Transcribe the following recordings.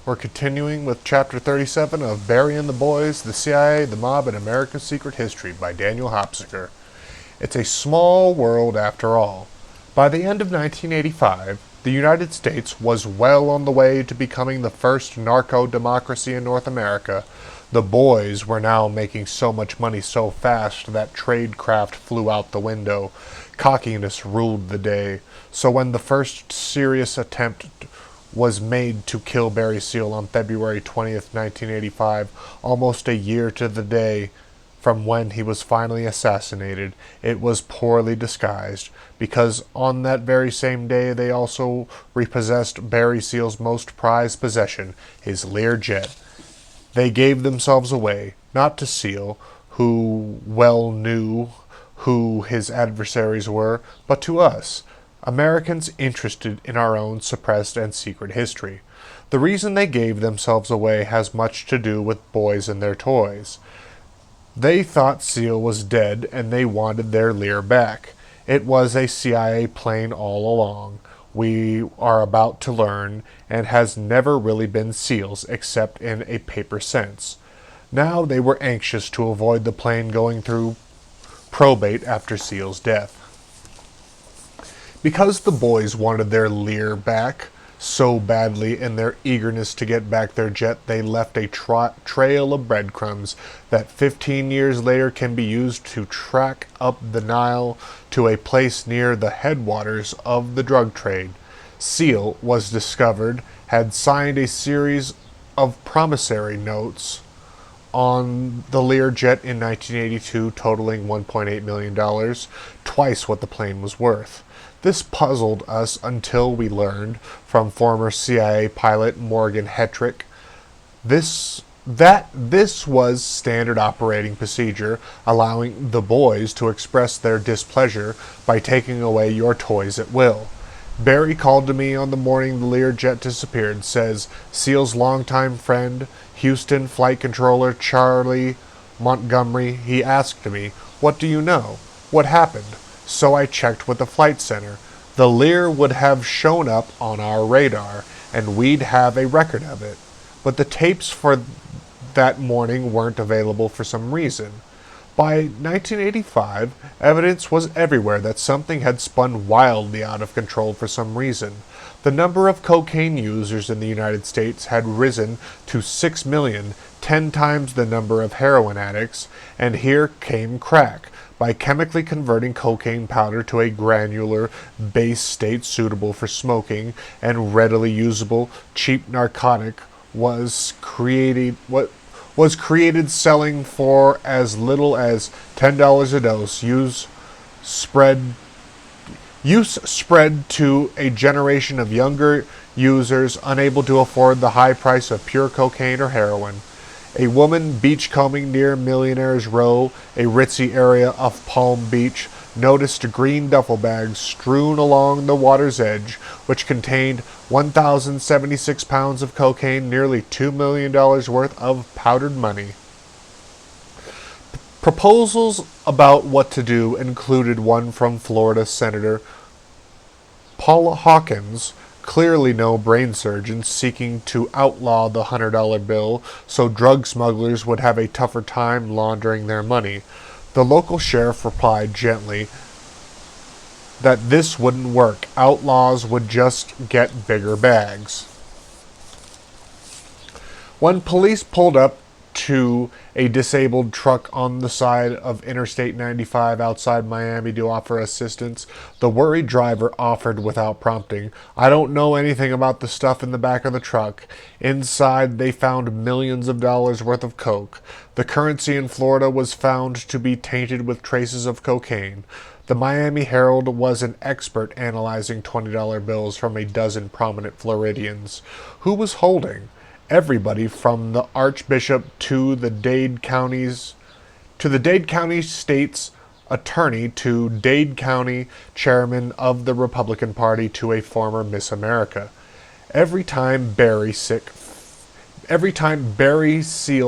We're continuing with Chapter 37 of Barry and the Boys, the CIA, the Mob, and American Secret History by Daniel Hopsicker. It's a small world after all. By the end of 1985, the United States was well on the way to becoming the first narco-democracy in North America. The boys were now making so much money so fast that tradecraft flew out the window. Cockiness ruled the day. So when the first serious attempt was made to kill Barry Seal on February 20th, 1985, almost a year to the day from when he was finally assassinated, it was poorly disguised, because on that very same day they also repossessed Barry Seal's most prized possession, his Learjet. They gave themselves away, not to Seal, who well knew who his adversaries were, but to us, Americans interested in our own suppressed and secret history. The reason they gave themselves away has much to do with boys and their toys. They thought Seal was dead and they wanted their Lear back. It was a CIA plane all along, we are about to learn, and has never really been Seal's except in a paper sense. Now they were anxious to avoid the plane going through probate after Seal's death. Because the boys wanted their Lear back so badly in their eagerness to get back their jet, they left a trail of breadcrumbs that 15 years later can be used to track up the Nile to a place near the headwaters of the drug trade. Seal was discovered, had signed a series of promissory notes on the Learjet in 1982 totaling $1.8 million, twice what the plane was worth. This puzzled us until we learned from former CIA pilot Morgan Hetrick that this was standard operating procedure, allowing the boys to express their displeasure by taking away your toys at will. Barry called to me on the morning the Learjet disappeared, says Seal's longtime friend, Houston flight controller Charlie Montgomery. He asked me, "What do you know? What happened?" So I checked with the flight center. The Lear would have shown up on our radar, and we'd have a record of it. But the tapes for that morning weren't available for some reason. By 1985, evidence was everywhere that something had spun wildly out of control for some reason. The number of cocaine users in the United States had risen to 6 million, 10 times the number of heroin addicts, and here came crack. By chemically converting cocaine powder to a granular base state suitable for smoking and readily usable, cheap narcotic was created selling for as little as $10 a dose. Use spread to a generation of younger users unable to afford the high price of pure cocaine or heroin. A woman beachcombing near Millionaire's Row, a ritzy area of Palm Beach, noticed green duffel bags strewn along the water's edge, which contained 1,076 pounds of cocaine, nearly $2 million worth of powdered money. Proposals about what to do included one from Florida Senator Paula Hawkins, clearly no brain surgeon, seeking to outlaw the $100 bill so drug smugglers would have a tougher time laundering their money. The local sheriff replied gently that this wouldn't work. Outlaws would just get bigger bags. When police pulled up to a disabled truck on the side of Interstate 95 outside Miami to offer assistance, the worried driver offered without prompting, "I don't know anything about the stuff in the back of the truck. Inside they found millions of dollars worth of coke. The currency in Florida was found to be tainted with traces of cocaine." The Miami Herald was an expert analyzing $20 bills from a dozen prominent Floridians. Who was holding? Everybody from the Archbishop to the Dade County State's Attorney to Dade County Chairman of the Republican Party to a former Miss America. Every time Barry Seal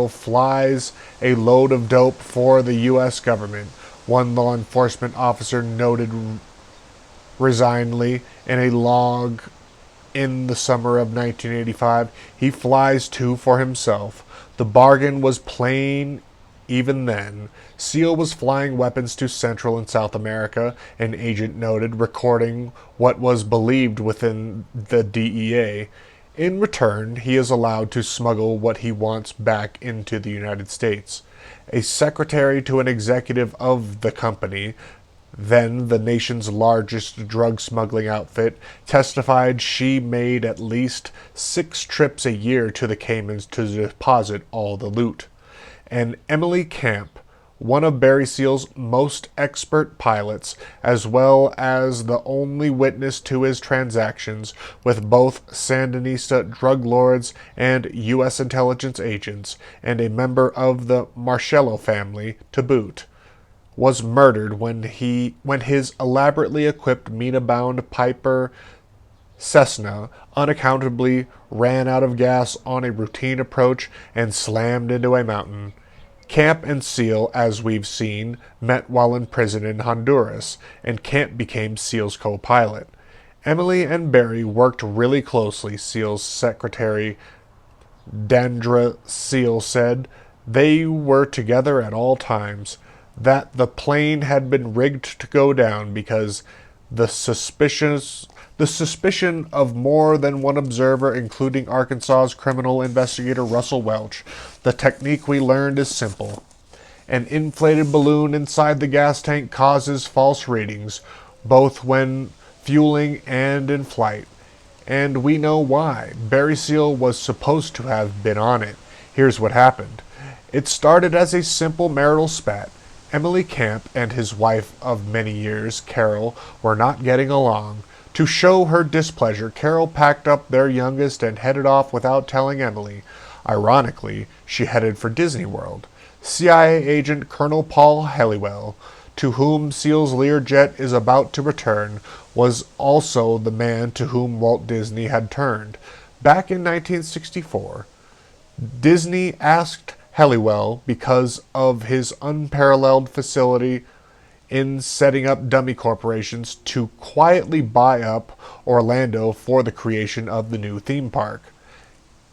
flies a load of dope for the U.S. government, one law enforcement officer noted resignedly in a log in the summer of 1985, he flies two for himself. The bargain was plain even then. Seal was flying weapons to Central and South America, an agent noted, recording what was believed within the DEA. In return, he is allowed to smuggle what he wants back into the United States. A secretary to an executive of the company, then the nation's largest drug smuggling outfit, testified she made at least 6 trips a year to the Caymans to deposit all the loot. And Emily Camp, one of Barry Seal's most expert pilots, as well as the only witness to his transactions with both Sandinista drug lords and U.S. intelligence agents, and a member of the Marcello family to boot, was murdered when his elaborately equipped Mina-bound Piper Cessna unaccountably ran out of gas on a routine approach and slammed into a mountain. Camp and Seal, as we've seen, met while in prison in Honduras, and Camp became Seal's co-pilot. Emily and Barry worked really closely, Seal's secretary Dandra Seal said. They were together at all times. That the plane had been rigged to go down because the suspicion of more than one observer, including Arkansas's criminal investigator Russell Welch. The technique we learned is simple. An inflated balloon inside the gas tank causes false readings, both when fueling and in flight. And we know why. Barry Seal was supposed to have been on it. Here's what happened. It started as a simple marital spat. Emily Camp and his wife of many years, Carol, were not getting along. To show her displeasure, Carol packed up their youngest and headed off without telling Emily. Ironically, she headed for Disney World. CIA agent Colonel Paul Helliwell, to whom Seal's Learjet is about to return, was also the man to whom Walt Disney had turned. Back in 1964, Disney asked Helliwell, because of his unparalleled facility in setting up dummy corporations, to quietly buy up Orlando for the creation of the new theme park.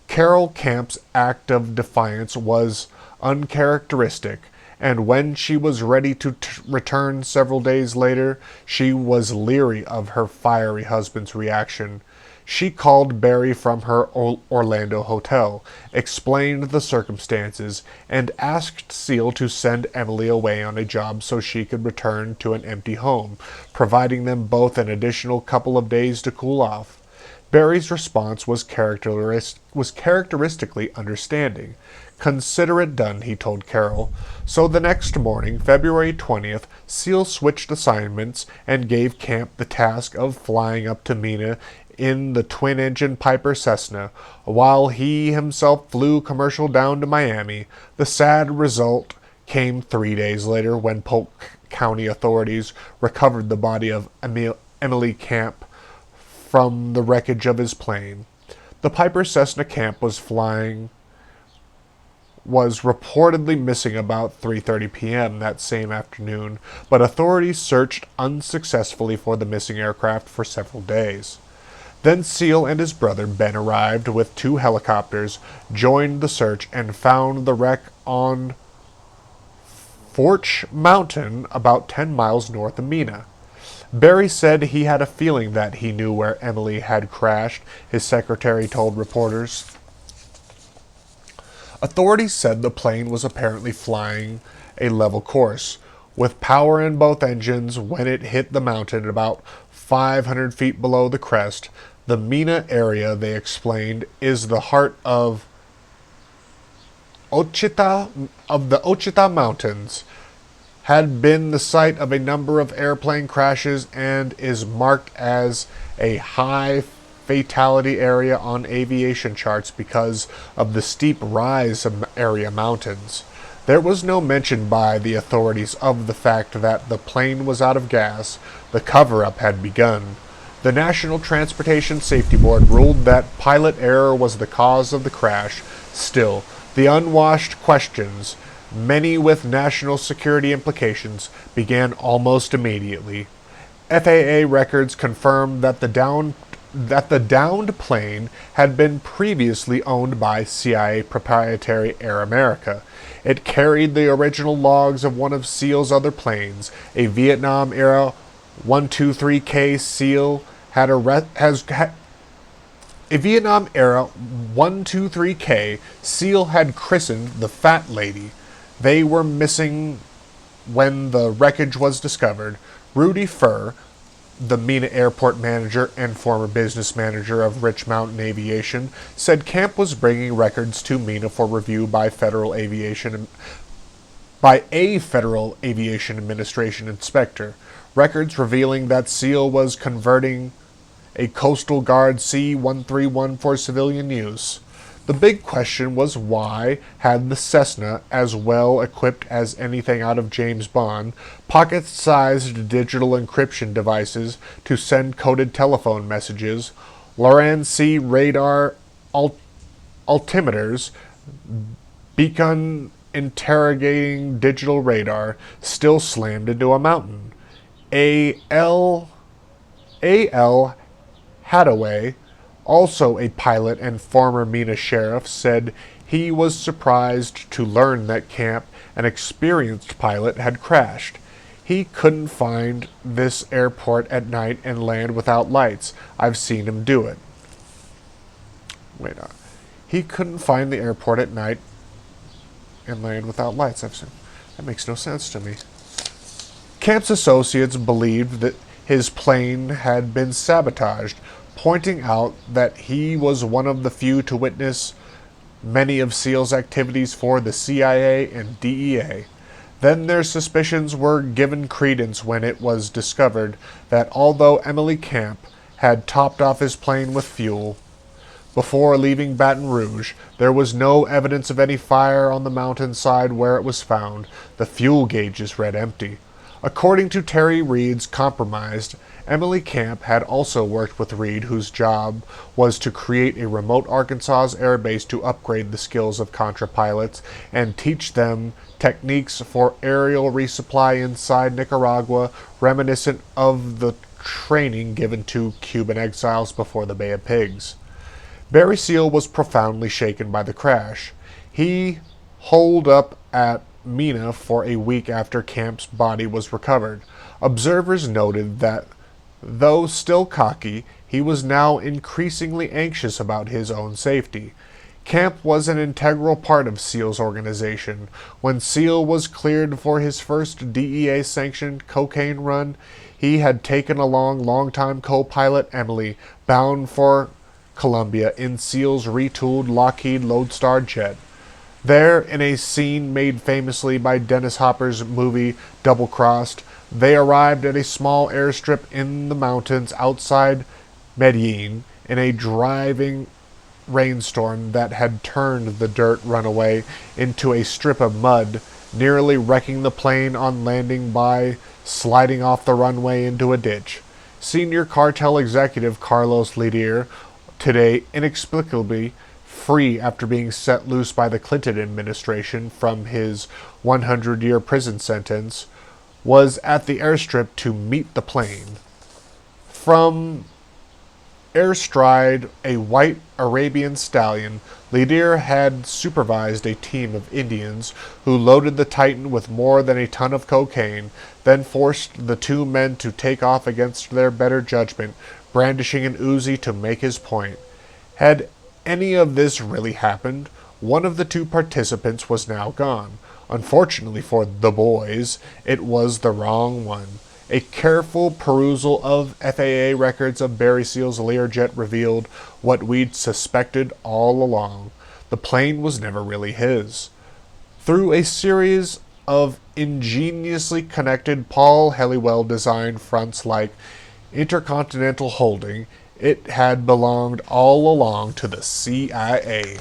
Carol Camp's act of defiance was uncharacteristic, and when she was ready to return several days later, she was leery of her fiery husband's reaction. She called Barry from her Orlando hotel, explained the circumstances, and asked Seal to send Emily away on a job so she could return to an empty home, providing them both an additional couple of days to cool off. Barry's response was characteristically understanding. "Consider it done," he told Carol. So the next morning, February 20th, Seal switched assignments and gave Camp the task of flying up to Mina in the twin-engine Piper Cessna, while he himself flew commercial down to Miami. The sad result came 3 days later when Polk County authorities recovered the body of Emily Camp from the wreckage of his plane. The Piper Cessna Camp was flying was reportedly missing about 3:30 p.m. that same afternoon, but authorities searched unsuccessfully for the missing aircraft for several days. Then Seal and his brother Ben arrived with 2 helicopters, joined the search, and found the wreck on Forch Mountain, about 10 miles north of Mina. Barry said he had a feeling that he knew where Emily had crashed, his secretary told reporters. Authorities said the plane was apparently flying a level course, with power in both engines when it hit the mountain about 500 feet below the crest. The Mina area, they explained, is the heart of the Ouachita Mountains, had been the site of a number of airplane crashes, and is marked as a high fatality area on aviation charts because of the steep rise of area mountains. There was no mention by the authorities of the fact that the plane was out of gas. The cover-up had begun. The National Transportation Safety Board ruled that pilot error was the cause of the crash. Still, the unwashed questions, many with national security implications, began almost immediately. FAA records confirmed that the that the downed plane had been previously owned by CIA proprietary Air America. It carried the original logs of one of SEAL's other planes, a Vietnam-era 123K SEAL had a Vietnam-era 123K SEAL had christened the Fat Lady. They were missing when the wreckage was discovered. Rudy Furr, the Mena airport manager and former business manager of Rich Mountain Aviation, said Camp was bringing records to Mena for review by a Federal Aviation Administration inspector. Records revealing that SEAL was converting a Coastal Guard C-131 for civilian use. The big question was why had the Cessna, as well equipped as anything out of James Bond, pocket-sized digital encryption devices to send coded telephone messages, Loran C radar altimeters, beacon interrogating digital radar, still slammed into a mountain. A.L. Hadaway, also a pilot and former Mena sheriff, said he was surprised to learn that Camp, an experienced pilot, had crashed. He couldn't find this airport at night and land without lights. I've seen him do it. He couldn't find the airport at night and land without lights. That makes no sense to me. Camp's associates believed that his plane had been sabotaged, pointing out that he was one of the few to witness many of SEAL's activities for the CIA and DEA. Then their suspicions were given credence when it was discovered that although Emily Camp had topped off his plane with fuel before leaving Baton Rouge, there was no evidence of any fire on the mountainside where it was found. The fuel gauges read empty. According to Terry Reed's compromised, Emily Camp had also worked with Reed, whose job was to create a remote Arkansas air base to upgrade the skills of Contra pilots and teach them techniques for aerial resupply inside Nicaragua, reminiscent of the training given to Cuban exiles before the Bay of Pigs. Barry Seal was profoundly shaken by the crash. He holed up at Mena for a week after Camp's body was recovered. Observers noted that, though still cocky, he was now increasingly anxious about his own safety. Camp was an integral part of SEAL's organization. When SEAL was cleared for his first DEA-sanctioned cocaine run, he had taken along longtime co-pilot Emily, bound for Colombia in SEAL's retooled Lockheed Lodestar jet. There, in a scene made famously by Dennis Hopper's movie Double Crossed, they arrived at a small airstrip in the mountains outside Medellin in a driving rainstorm that had turned the dirt runaway into a strip of mud, nearly wrecking the plane on landing by sliding off the runway into a ditch. Senior cartel executive Carlos Ledier, today inexplicably free after being set loose by the Clinton administration from his 100-year prison sentence, was at the airstrip to meet the plane. From airstride a white Arabian stallion, Ledier had supervised a team of Indians who loaded the Titan with more than a ton of cocaine, then forced the two men to take off against their better judgment, brandishing an Uzi to make his point. Had any of this really happened? One of the two participants was now gone. Unfortunately for the boys, it was the wrong one. A careful perusal of FAA records of Barry Seal's Learjet revealed what we'd suspected all along. The plane was never really his. Through a series of ingeniously connected Paul Helliwell-designed fronts like Intercontinental Holding, it had belonged all along to the CIA.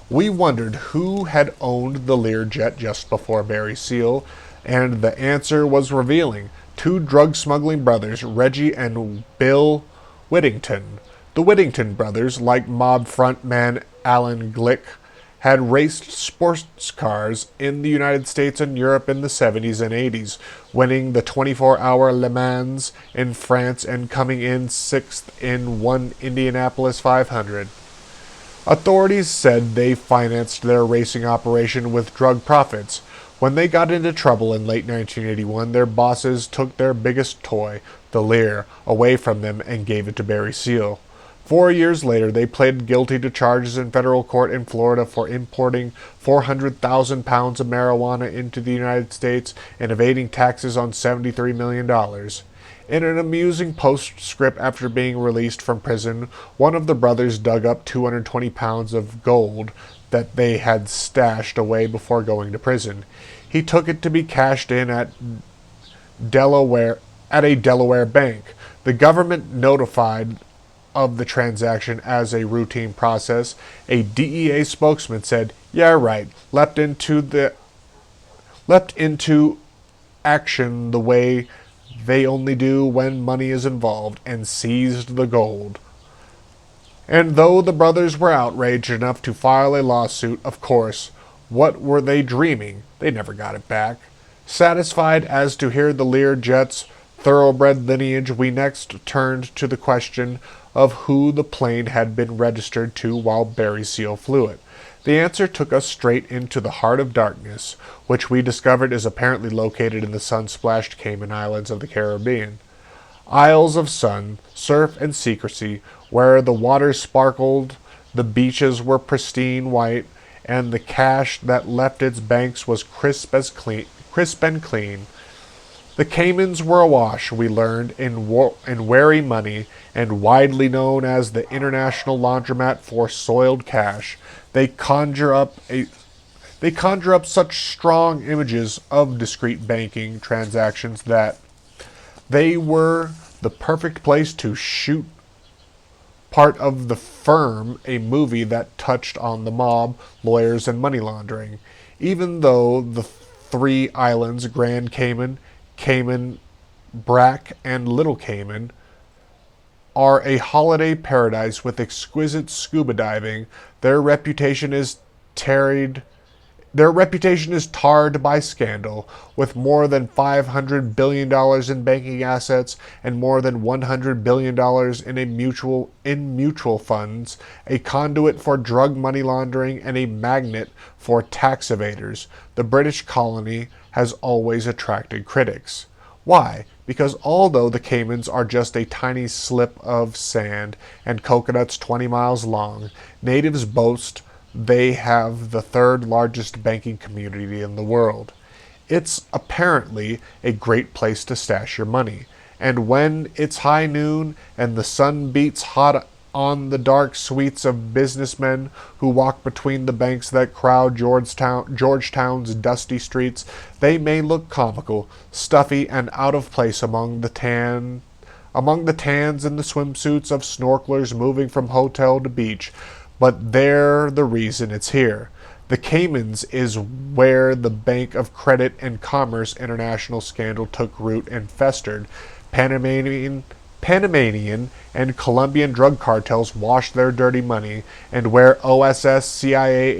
We wondered who had owned the Learjet just before Barry Seal, and the answer was revealing. Two drug-smuggling brothers, Reggie and Bill Whittington. The Whittington brothers, like mob frontman Alan Glick, had raced sports cars in the United States and Europe in the 70s and 80s, winning the 24-hour Le Mans in France and coming in sixth in one Indianapolis 500. Authorities said they financed their racing operation with drug profits. When they got into trouble in late 1981, their bosses took their biggest toy, the Lear, away from them and gave it to Barry Seal. 4 years later, they pleaded guilty to charges in federal court in Florida for importing 400,000 pounds of marijuana into the United States and evading taxes on $73 million. In an amusing postscript after being released from prison, one of the brothers dug up 220 pounds of gold that they had stashed away before going to prison. He took it to be cashed in at a Delaware bank. The government notified of the transaction as a routine process. A DEA spokesman said, "Yeah, right. Leapt into action the way they only do when money is involved, and seized the gold." And though the brothers were outraged enough to file a lawsuit, of course, what were they dreaming? They never got it back. Satisfied as to hear the Learjet's thoroughbred lineage, we next turned to the question of who the plane had been registered to while Barry Seal flew it. The answer took us straight into the heart of darkness, which we discovered is apparently located in the sun-splashed Cayman Islands of the Caribbean. Isles of sun, surf, and secrecy, where the waters sparkled, the beaches were pristine white, and the cash that left its banks was crisp and clean. The Caymans were awash, we learned, in wary money, and widely known as the international laundromat for soiled cash. They conjure up such strong images of discreet banking transactions that they were the perfect place to shoot part of The Firm, a movie that touched on the mob, lawyers, and money laundering. Even though the three islands, Grand Cayman, Cayman, Brac, and Little Cayman, are a holiday paradise with exquisite scuba diving, their reputation is tarred by scandal, with more than $500 billion in banking assets and more than $100 billion in mutual funds, a conduit for drug money laundering, and a magnet for tax evaders. The British colony has always attracted critics. Why? Because although the Caymans are just a tiny slip of sand and coconuts 20 miles long, natives boast they have the third largest banking community in the world. It's apparently a great place to stash your money. And when it's high noon and the sun beats hot on the dark suites of businessmen who walk between the banks that crowd Georgetown's dusty streets, they may look comical, stuffy, and out of place among the tans and the swimsuits of snorkelers moving from hotel to beach. But they're the reason it's here. The Caymans is where the Bank of Credit and Commerce International scandal took root and festered. Panamanian and Colombian drug cartels washed their dirty money, and where OSS CIA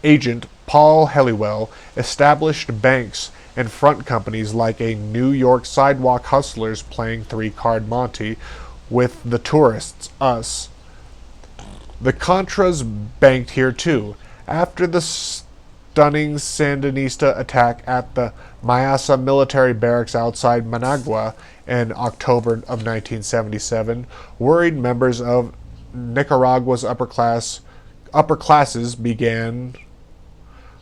agent Paul Helliwell established banks and front companies like a New York sidewalk hustlers playing three-card Monte with the tourists, us. The Contras banked here too. After the stunning Sandinista attack at the Mayasa military barracks outside Managua in October of 1977, worried members of Nicaragua's upper classes began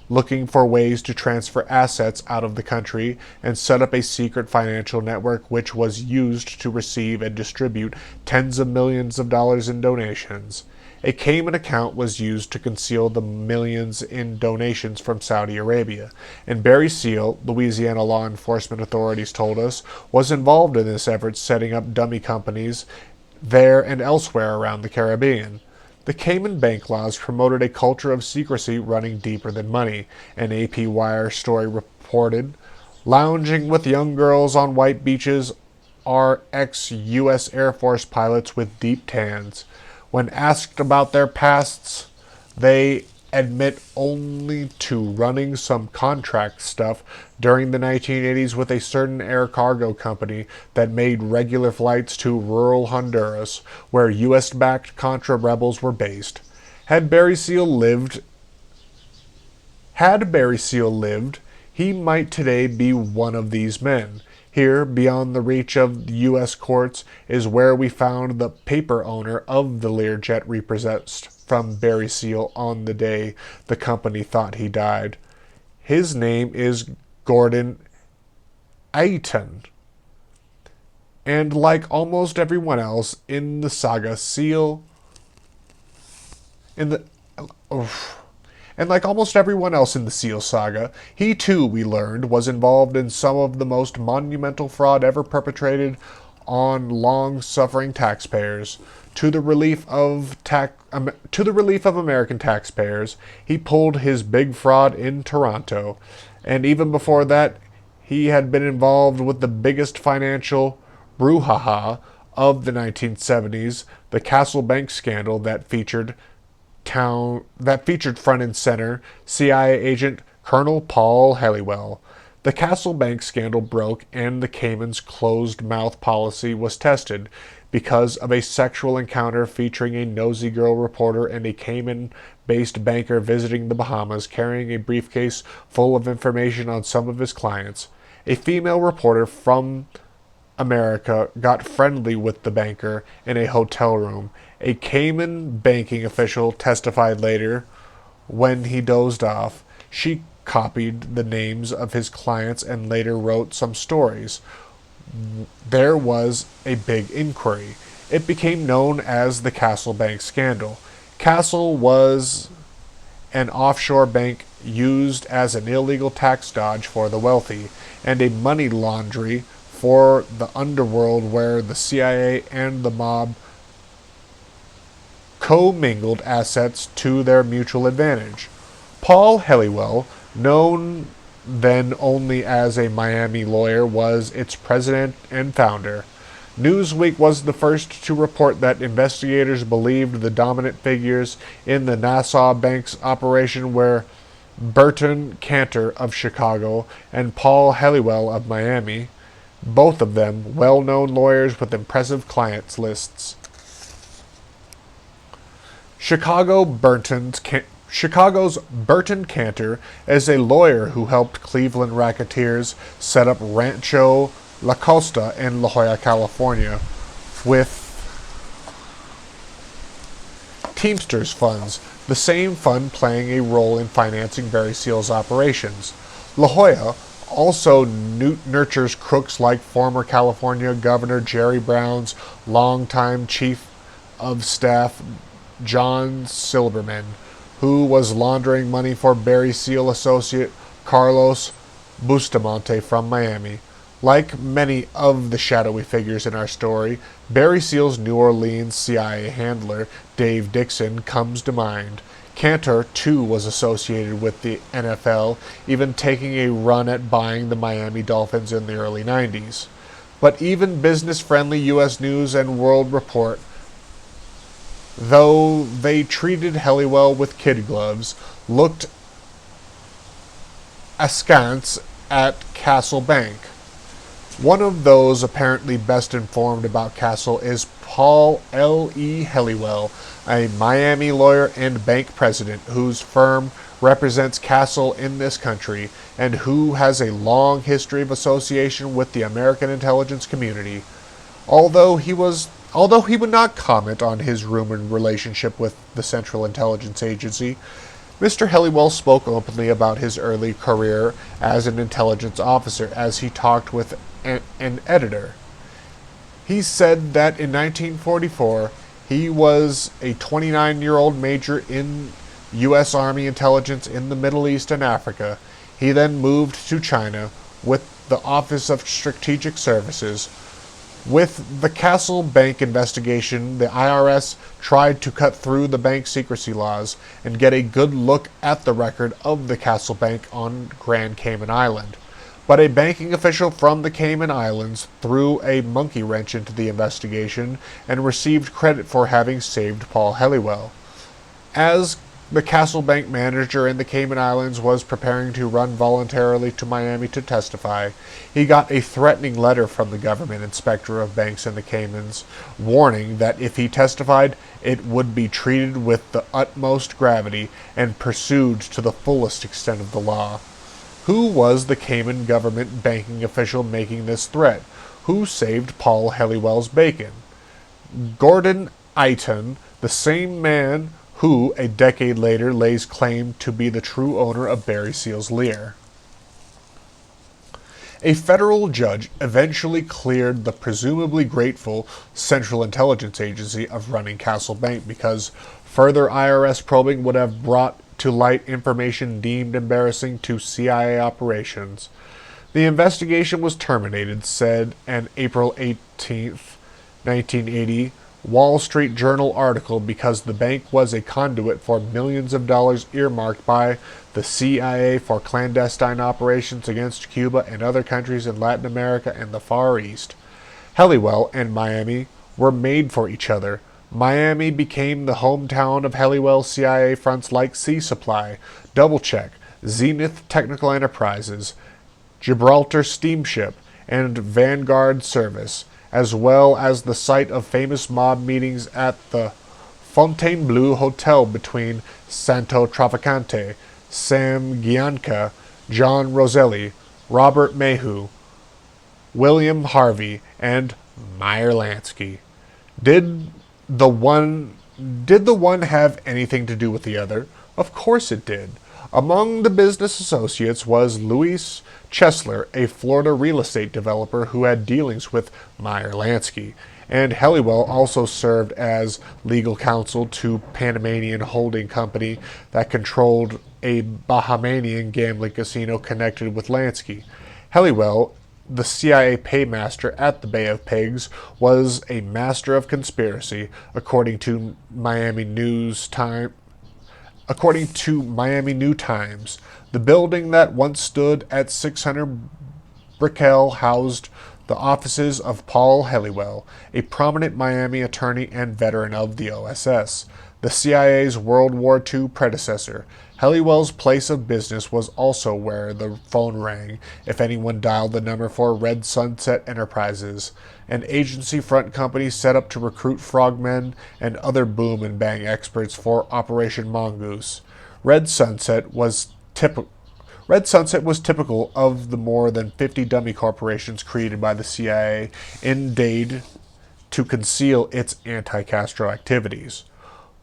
looking for ways to transfer assets out of the country and set up a secret financial network which was used to receive and distribute tens of millions of dollars in donations. A Cayman account was used to conceal the millions in donations from Saudi Arabia, and Barry Seal, Louisiana law enforcement authorities told us, was involved in this effort, setting up dummy companies there and elsewhere around the Caribbean. The Cayman bank laws promoted a culture of secrecy running deeper than money, an AP Wire story reported. Lounging with young girls on white beaches are ex-U.S. Air Force pilots with deep tans. When asked about their pasts, they admit only to running some contract stuff during the 1980s with a certain air cargo company that made regular flights to rural Honduras, where U.S.-backed Contra rebels were based. Had Barry Seal lived, had Barry Seal lived, he might today be one of these men. Here, beyond the reach of U.S. courts, is where we found the paper owner of the Learjet repossessed from Barry Seal on the day the company thought he died. His name is Gordon Ayton. And like almost everyone else in the saga, Seal... In the... And like almost everyone else in the Seal saga, he too, we learned, was involved in some of the most monumental fraud ever perpetrated on long-suffering taxpayers. To the relief of American taxpayers, he pulled his big fraud in Toronto, and even before that, he had been involved with the biggest financial brouhaha of the 1970s, the Castle Bank scandal that featured front and center CIA agent Colonel Paul Helliwell. The Castle Bank scandal broke and the Cayman's closed-mouth policy was tested because of a sexual encounter featuring a nosy girl reporter and a Cayman-based banker visiting the Bahamas carrying a briefcase full of information on some of his clients. A female reporter from America got friendly with the banker in a hotel room. A Cayman banking official testified later when he dozed off. She copied the names of his clients and later wrote some stories. There was a big inquiry. It became known as the Castle Bank scandal. Castle was an offshore bank used as an illegal tax dodge for the wealthy and a money laundry for the underworld where the CIA and the mob commingled assets to their mutual advantage. Paul Helliwell, known then only as a Miami lawyer, was its president and founder. Newsweek was the first to report that investigators believed the dominant figures in the Nassau Bank's operation were Burton Cantor of Chicago and Paul Helliwell of Miami, both of them well-known lawyers with impressive clients lists. Chicago's Burton Cantor is a lawyer who helped Cleveland racketeers set up Rancho La Costa in La Jolla, California, with Teamsters funds, the same fund playing a role in financing Barry Seal's operations. La Jolla also nurtures crooks like former California Governor Jerry Brown's longtime chief of staff John Silberman, who was laundering money for Barry Seal associate Carlos Bustamante from Miami. Like many of the shadowy figures in our story, Barry Seal's New Orleans CIA handler, Dave Dixon, comes to mind. Cantor, too, was associated with the NFL, even taking a run at buying the Miami Dolphins in the early 90s. But even business-friendly U.S. News and World Report, though they treated Helliwell with kid gloves, looked askance at Castle Bank. One of those apparently best informed about Castle is Paul L. E. Helliwell, a Miami lawyer and bank president whose firm represents Castle in this country and who has a long history of association with the American intelligence community. Although he would not comment on his rumored relationship with the Central Intelligence Agency, Mr. Helliwell spoke openly about his early career as an intelligence officer as he talked with an editor. He said that in 1944 he was a 29-year-old major in U.S. Army intelligence in the Middle East and Africa. He then moved to China with the Office of Strategic Services. With the Castle Bank investigation, the IRS tried to cut through the bank secrecy laws and get a good look at the record of the Castle Bank on Grand Cayman Island. But a banking official from the Cayman Islands threw a monkey wrench into the investigation and received credit for having saved Paul Helliwell. As The Castle Bank manager in the Cayman Islands was preparing to run voluntarily to Miami to testify. He got a threatening letter from the government inspector of banks in the Caymans, warning that if he testified, it would be treated with the utmost gravity and pursued to the fullest extent of the law. Who was the Cayman government banking official making this threat? Who saved Paul Helliwell's bacon? Gordon Iton, the same man who, a decade later, lays claim to be the true owner of Barry Seal's Lear. A federal judge eventually cleared the presumably grateful Central Intelligence Agency of running Castle Bank because further IRS probing would have brought to light information deemed embarrassing to CIA operations. The investigation was terminated, said an April 18, 1980 Wall Street Journal article, because the bank was a conduit for millions of dollars earmarked by the CIA for clandestine operations against Cuba and other countries in Latin America and the Far East. Helliwell and Miami were made for each other. Miami became the hometown of Helliwell CIA fronts like Sea Supply, Double Check, Zenith Technical Enterprises, Gibraltar Steamship, and Vanguard Service, as well as the site of famous mob meetings at the Fontainebleau Hotel between Santo Traficante, Sam Gianca, John Roselli, Robert Mayhew, William Harvey, and Meyer Lansky. Did the one have anything to do with the other? Of course it did. Among the business associates was Louis Chesler, a Florida real estate developer who had dealings with Meyer Lansky, and Helliwell also served as legal counsel to Panamanian holding company that controlled a Bahamian gambling casino connected with Lansky. Helliwell, the CIA paymaster at the Bay of Pigs, was a master of conspiracy, according to Miami New Times. The building that once stood at 600 Brickell housed the offices of Paul Helliwell, a prominent Miami attorney and veteran of the OSS, the CIA's World War II predecessor. Helliwell's place of business was also where the phone rang if anyone dialed the number for Red Sunset Enterprises, an agency front company set up to recruit frogmen and other boom and bang experts for Operation Mongoose. Red Sunset was typical of the more than 50 dummy corporations created by the CIA indeed to conceal its anti-Castro activities.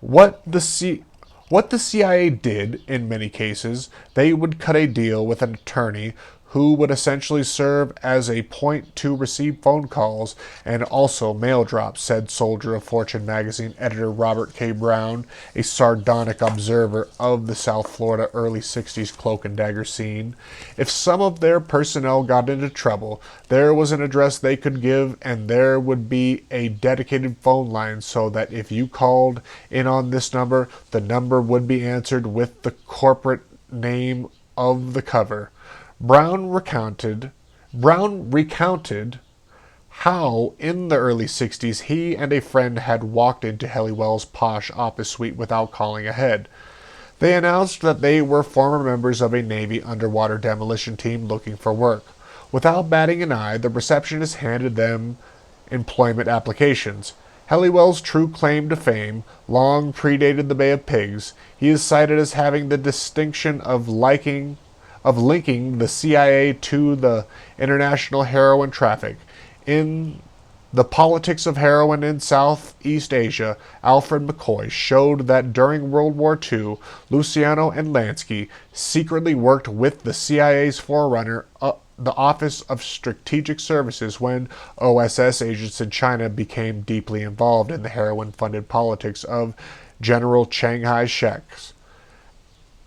What the CIA did, in many cases, they would cut a deal with an attorney who would essentially serve as a point to receive phone calls and also mail drops, said Soldier of Fortune magazine editor Robert K. Brown, a sardonic observer of the South Florida early 60s cloak and dagger scene. If some of their personnel got into trouble, there was an address they could give, and there would be a dedicated phone line so that if you called in on this number, the number would be answered with the corporate name of the cover. Brown recounted how in the early 60s he and a friend had walked into Helliwell's posh office suite without calling ahead. They announced that they were former members of a Navy underwater demolition team looking for work. Without batting an eye, the receptionist handed them employment applications. Helliwell's true claim to fame long predated the Bay of Pigs. He is cited as having the distinction of linking the CIA to the international heroin traffic. In The Politics of Heroin in Southeast Asia, Alfred McCoy showed that during World War II, Luciano and Lansky secretly worked with the CIA's forerunner, the Office of Strategic Services, when OSS agents in China became deeply involved in the heroin-funded politics of General Chiang Kai-shek's.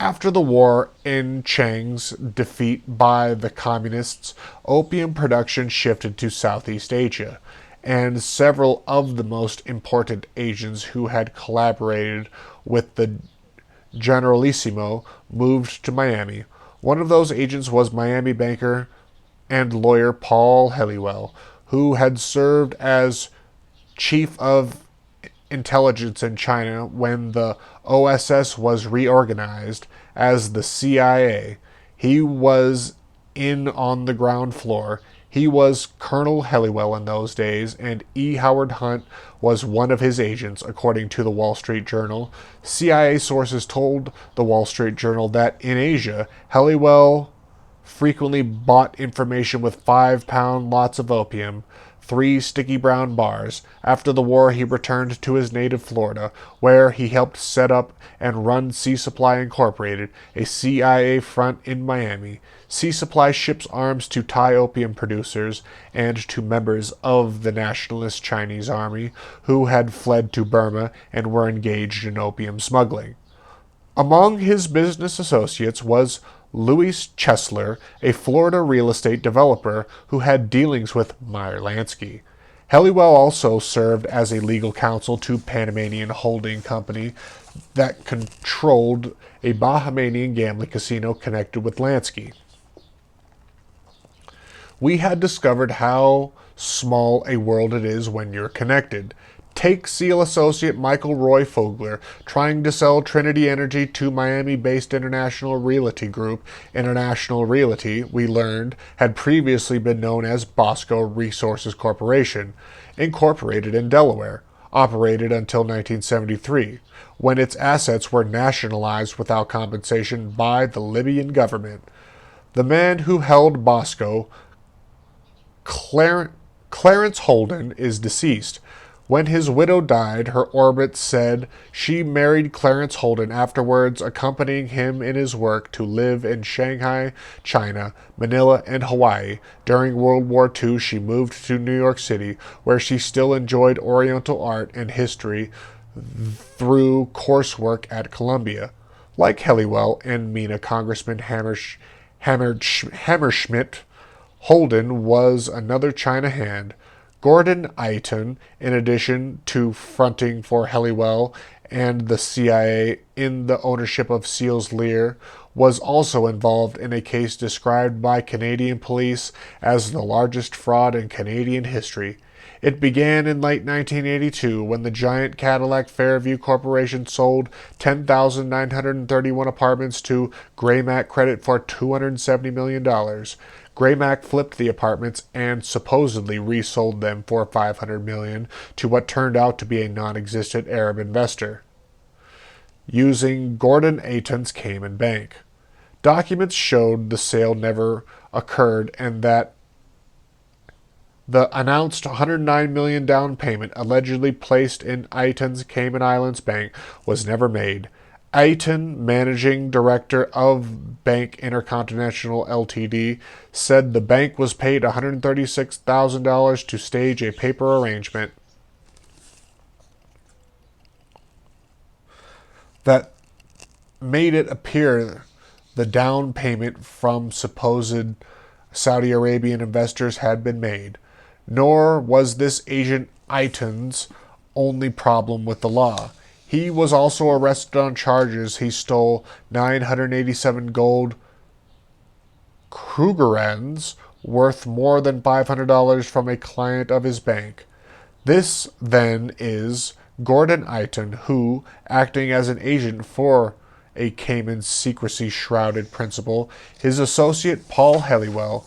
After the war, in Chiang's defeat by the communists, opium production shifted to Southeast Asia, and several of the most important agents who had collaborated with the Generalissimo moved to Miami. One of those agents was Miami banker and lawyer Paul Helliwell, who had served as chief of intelligence in China when the OSS was reorganized as the CIA. He was in on the ground floor. He was Colonel Helliwell in those days, and E. Howard Hunt was one of his agents, according to the Wall Street Journal. CIA sources told the Wall Street Journal that in Asia, Helliwell frequently bought information with 5-pound lots of opium, 3 sticky brown bars. After the war, he returned to his native Florida, where he helped set up and run Sea Supply Incorporated, a CIA front in Miami. Sea Supply ships arms to Thai opium producers and to members of the nationalist Chinese army who had fled to Burma and were engaged in opium smuggling. Among his business associates was Louis Chesler, a Florida real estate developer who had dealings with Meyer Lansky. Helliwell also served as a legal counsel to Panamanian Holding Company that controlled a Bahamian gambling casino connected with Lansky. We had discovered how small a world it is when you're connected. Take SEAL associate Michael Roy Fogler trying to sell Trinity Energy to Miami-based International Realty Group. International Realty, we learned, had previously been known as Bosco Resources Corporation, incorporated in Delaware, operated until 1973, when its assets were nationalized without compensation by the Libyan government. The man who held Bosco, Clarence Holden, is deceased. When his widow died, her orbit said she married Clarence Holden, afterwards accompanying him in his work to live in Shanghai, China, Manila, and Hawaii. During World War II, she moved to New York City, where she still enjoyed Oriental art and history through coursework at Columbia. Like Helliwell and Mina Congressman Hammerschmidt, Holden was another China hand. Gordon Eiton, in addition to fronting for Helliwell and the CIA in the ownership of Seals Lear, was also involved in a case described by Canadian police as the largest fraud in Canadian history. It began in late 1982 when the giant Cadillac Fairview Corporation sold 10,931 apartments to Graymac Credit for $270 million. Graymac flipped the apartments and supposedly resold them for $500 million to what turned out to be a non-existent Arab investor, using Gordon Eiton's Cayman Bank. Documents showed the sale never occurred and that the announced $109 million down payment allegedly placed in Eiton's Cayman Islands Bank was never made. Eiton, managing director of Bank Intercontinental Ltd., said the bank was paid $136,000 to stage a paper arrangement that made it appear the down payment from supposed Saudi Arabian investors had been made. Nor was this agent Eiton's only problem with the law. He was also arrested on charges he stole 987 gold Krugerrands worth more than $500 from a client of his bank. This, then, is Gordon Eiton, who, acting as an agent for a Cayman secrecy-shrouded principal, his associate Paul Helliwell,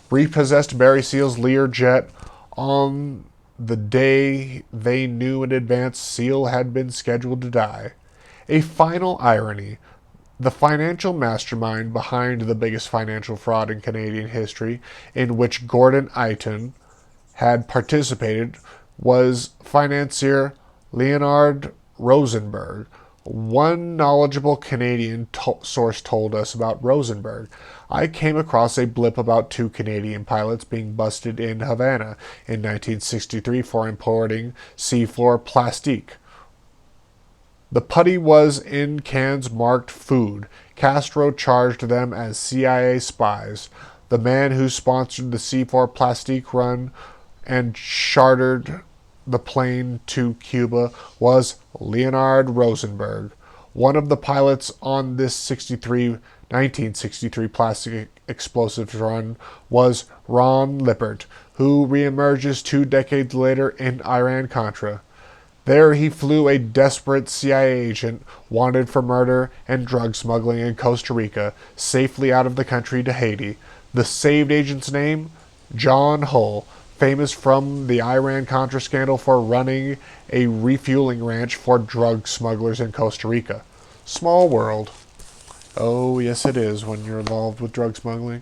repossessed Barry Seal's Lear jet on the day they knew in advance Seal had been scheduled to die. A final irony: the financial mastermind behind the biggest financial fraud in Canadian history, in which Gordon Eiton had participated, was financier Leonard Rosenberg. One knowledgeable Canadian source told us about Rosenberg. I came across a blip about 2 Canadian pilots being busted in Havana in 1963 for importing seafloor plastique. The putty was in cans marked food. Castro charged them as CIA spies. The man who sponsored the seafloor plastique run and chartered the plane to Cuba was Leonard Rosenberg. One of the pilots on this 1963 plastic explosives run was Ron Lippert, who reemerges 2 decades later in Iran-Contra. There he flew a desperate CIA agent wanted for murder and drug smuggling in Costa Rica safely out of the country to Haiti. The saved agent's name? John Hull, famous from the Iran-Contra scandal for running a refueling ranch for drug smugglers in Costa Rica. Small world. Oh, yes it is when you're involved with drug smuggling.